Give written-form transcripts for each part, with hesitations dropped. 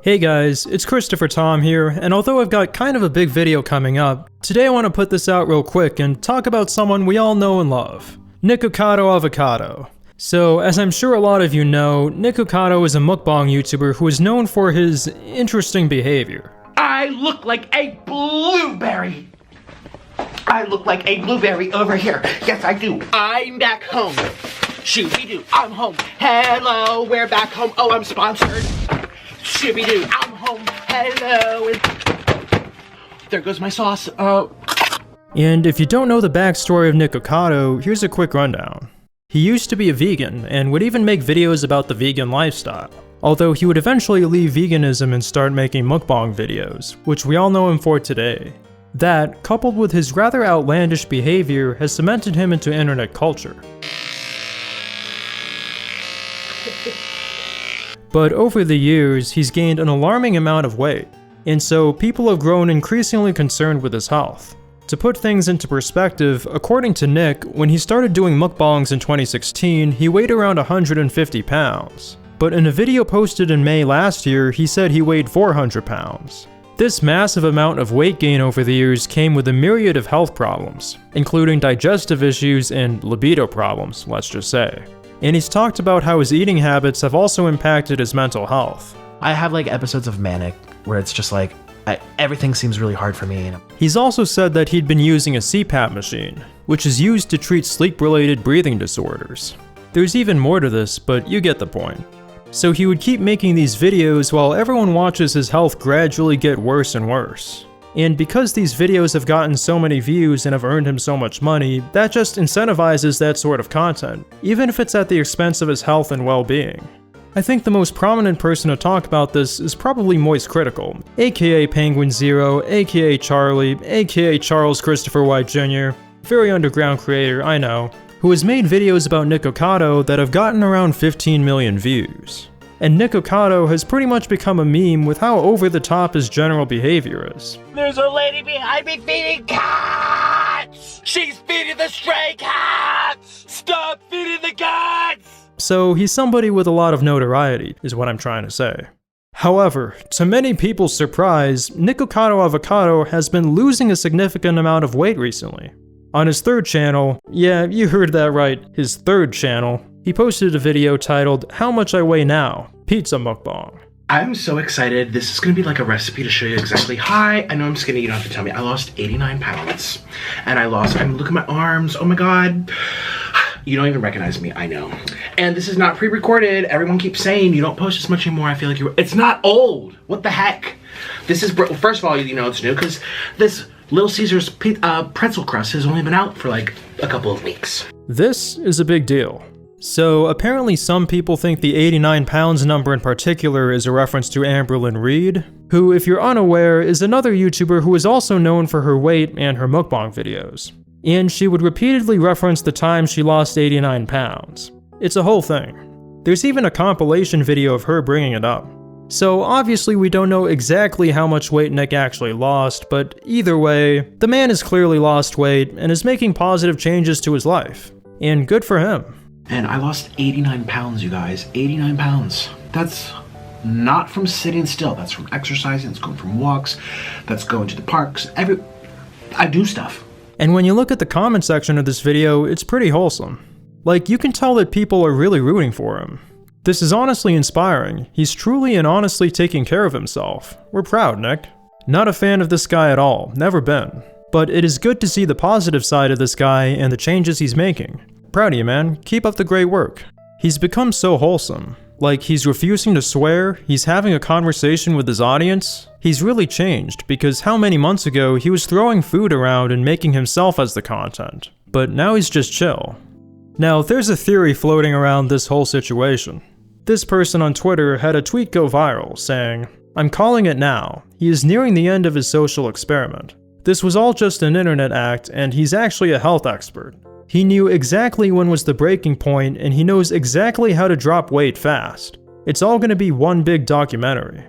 Hey guys, it's Christopher Tom here, and although I've got kind of a big video coming up, today I want to put this out real quick and talk about someone we all know and love, Nikocado Avocado. So, as I'm sure a lot of you know, Nikocado is a mukbang YouTuber who is known for his interesting behavior. I look like a blueberry. I look like a blueberry over here. Yes, I do. I'm back home. Shooby-doo, I'm home. Hello, we're back home. Oh, I'm sponsored. Shooby-doo, I'm home. Hello. And there goes my sauce. And if you don't know the backstory of Nikocado, here's a quick rundown. He used to be a vegan, and would even make videos about the vegan lifestyle. Although he would eventually leave veganism and start making mukbang videos, which we all know him for today. That, coupled with his rather outlandish behavior, has cemented him into internet culture. But over the years, he's gained an alarming amount of weight, and so people have grown increasingly concerned with his health. To put things into perspective, according to Nick, when he started doing mukbangs in 2016, he weighed around 150 pounds. But in a video posted in May last year, he said he weighed 400 pounds. This massive amount of weight gain over the years came with a myriad of health problems, including digestive issues and libido problems, let's just say. And he's talked about how his eating habits have also impacted his mental health. I have like episodes of manic where it's just like, everything seems really hard for me. He's also said that he'd been using a CPAP machine, which is used to treat sleep-related breathing disorders. There's even more to this, but you get the point. So he would keep making these videos while everyone watches his health gradually get worse and worse. And because these videos have gotten so many views and have earned him so much money, that just incentivizes that sort of content, even if it's at the expense of his health and well-being. I think the most prominent person to talk about this is probably Moist Critical, aka Penguin Zero, aka Charlie, aka Charles Christopher White Jr., very underground creator, I know, who has made videos about Nikocado that have gotten around 15 million views. And Nikocado has pretty much become a meme with how over-the-top his general behavior is. There's a lady behind me feeding cats! She's feeding the stray cats! Stop feeding the cats! So he's somebody with a lot of notoriety, is what I'm trying to say. However, to many people's surprise, Nikocado Avocado has been losing a significant amount of weight recently. On his third channel, yeah, you heard that right, his third channel, he posted a video titled, How Much I Weigh Now? Pizza Mukbang. I'm so excited. This is going to be like a recipe to show you exactly. Hi, I know I'm skinny, you don't have to tell me. I lost 89 pounds. And look at my arms, oh my god. You don't even recognize me, I know. And this is not pre-recorded. Everyone keeps saying you don't post as much anymore. I feel like it's not old. What the heck? This is, first of all, you know it's new because this Little Caesars pretzel crust has only been out for like a couple of weeks. This is a big deal. So apparently some people think the 89 pounds number in particular is a reference to Amberlynn Reid, who, if you're unaware, is another YouTuber who is also known for her weight and her mukbang videos. And she would repeatedly reference the time she lost 89 pounds. It's a whole thing. There's even a compilation video of her bringing it up. So obviously we don't know exactly how much weight Nick actually lost, but either way, the man has clearly lost weight and is making positive changes to his life. And good for him. And I lost 89 pounds, you guys. 89 pounds. That's not from sitting still. That's from exercising. That's going from walks. That's going to the parks. I do stuff. And when you look at the comment section of this video, it's pretty wholesome. Like, you can tell that people are really rooting for him. This is honestly inspiring. He's truly and honestly taking care of himself. We're proud, Nick. Not a fan of this guy at all. Never been. But it is good to see the positive side of this guy and the changes he's making. Proud of you, man. Keep up the great work. He's become so wholesome. Like, he's refusing to swear, he's having a conversation with his audience. He's really changed, because how many months ago he was throwing food around and making himself as the content. But now he's just chill. Now, there's a theory floating around this whole situation. This person on Twitter had a tweet go viral saying, I'm calling it now. He is nearing the end of his social experiment. This was all just an internet act, and he's actually a health expert. He knew exactly when was the breaking point, and he knows exactly how to drop weight fast. It's all gonna be one big documentary.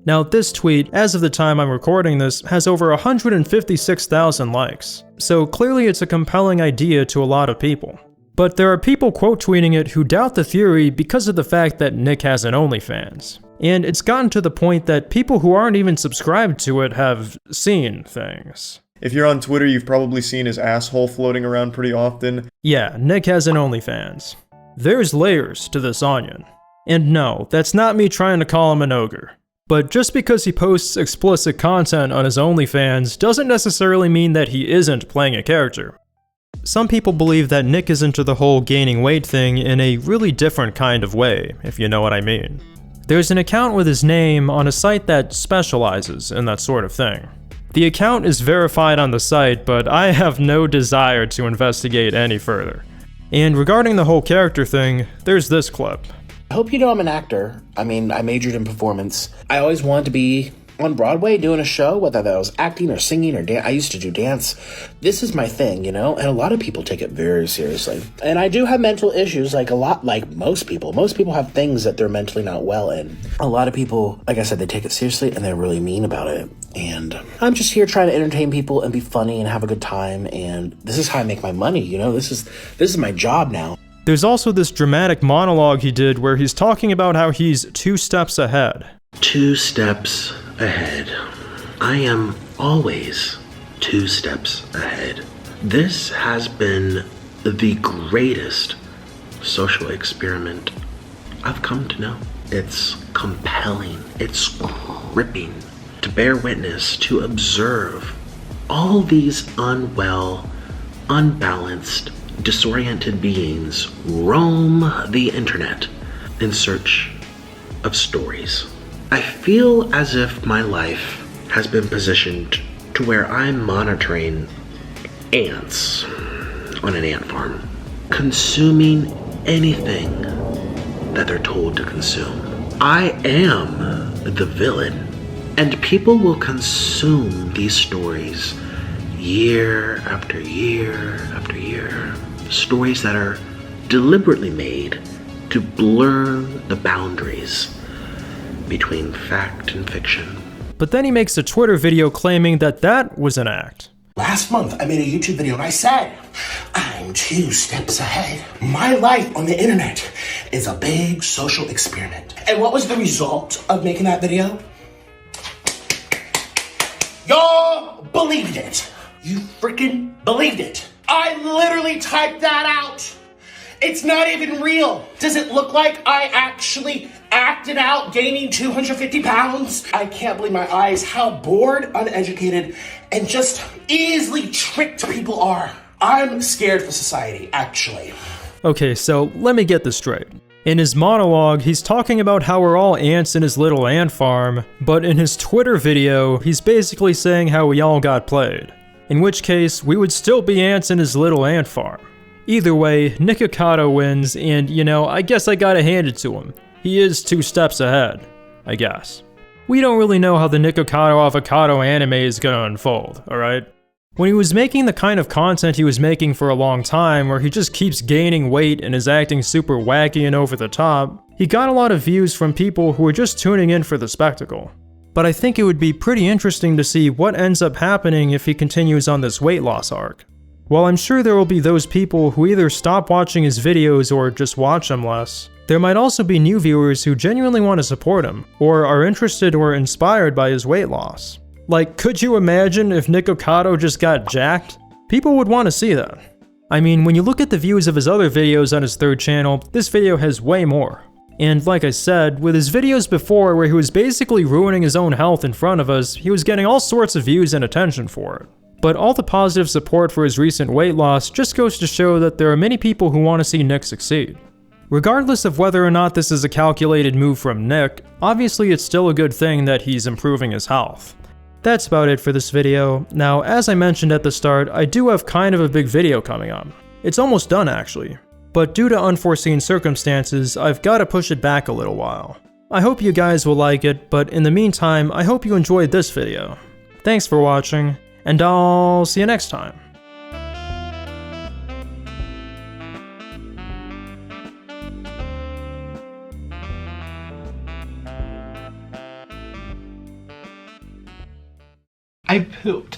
Now, this tweet, as of the time I'm recording this, has over 156,000 likes, so clearly it's a compelling idea to a lot of people. But there are people quote tweeting it who doubt the theory because of the fact that Nick has an OnlyFans. And it's gotten to the point that people who aren't even subscribed to it have seen things. If you're on Twitter, you've probably seen his asshole floating around pretty often. Yeah, Nick has an OnlyFans. There's layers to this onion. And no, that's not me trying to call him an ogre. But just because he posts explicit content on his OnlyFans doesn't necessarily mean that he isn't playing a character. Some people believe that Nick is into the whole gaining weight thing in a really different kind of way, if you know what I mean. There's an account with his name on a site that specializes in that sort of thing. The account is verified on the site, but I have no desire to investigate any further. And regarding the whole character thing, there's this clip. I hope you know I'm an actor. I mean, I majored in performance. I always wanted to be on Broadway doing a show, whether that was acting or singing or dance. I used to do dance. This is my thing, you know? And a lot of people take it very seriously. And I do have mental issues, like most people. Most people have things that they're mentally not well in. A lot of people, like I said, they take it seriously and they're really mean about it. And I'm just here trying to entertain people and be funny and have a good time. And this is how I make my money, you know? This is my job now. There's also this dramatic monologue he did where he's talking about how he's 2 steps ahead. 2 steps ahead. I am always 2 steps ahead. This has been the greatest social experiment I've come to know. It's compelling. It's gripping to bear witness, to observe all these unwell, unbalanced, disoriented beings roam the internet in search of stories. I feel as if my life has been positioned to where I'm monitoring ants on an ant farm, consuming anything that they're told to consume. I am the villain, and people will consume these stories year after year after year. Stories that are deliberately made to blur the boundaries between fact and fiction. But then he makes a Twitter video claiming that that was an act. Last month, I made a YouTube video and I said, I'm 2 steps ahead. My life on the internet is a big social experiment. And what was the result of making that video? Y'all believed it. You freaking believed it. I literally typed that out. It's not even real. Does it look like I actually acted out gaining 250 pounds? I can't believe my eyes how bored, uneducated, and just easily tricked people are. I'm scared for society, actually. Okay, so let me get this straight. In his monologue, he's talking about how we're all ants in his little ant farm, but in his Twitter video, he's basically saying how we all got played. In which case, we would still be ants in his little ant farm. Either way, Nick Ocado wins, and you know, I guess I gotta hand it to him. He is 2 steps ahead, I guess. We don't really know how the Nick Ocado avocado anime is gonna unfold, alright? When he was making the kind of content he was making for a long time, where he just keeps gaining weight and is acting super wacky and over the top, he got a lot of views from people who were just tuning in for the spectacle. But I think it would be pretty interesting to see what ends up happening if he continues on this weight loss arc. While I'm sure there will be those people who either stop watching his videos or just watch them less, there might also be new viewers who genuinely want to support him, or are interested or inspired by his weight loss. Like, could you imagine if Nick Ocado just got jacked? People would want to see that. I mean, when you look at the views of his other videos on his 3rd channel, this video has way more. And like I said, with his videos before where he was basically ruining his own health in front of us, he was getting all sorts of views and attention for it. But all the positive support for his recent weight loss just goes to show that there are many people who want to see Nick succeed. Regardless of whether or not this is a calculated move from Nick, obviously it's still a good thing that he's improving his health. That's about it for this video. Now, as I mentioned at the start, I do have kind of a big video coming up. It's almost done actually. But due to unforeseen circumstances, I've got to push it back a little while. I hope you guys will like it, but in the meantime, I hope you enjoyed this video. Thanks for watching, and I'll see you next time. I pooped.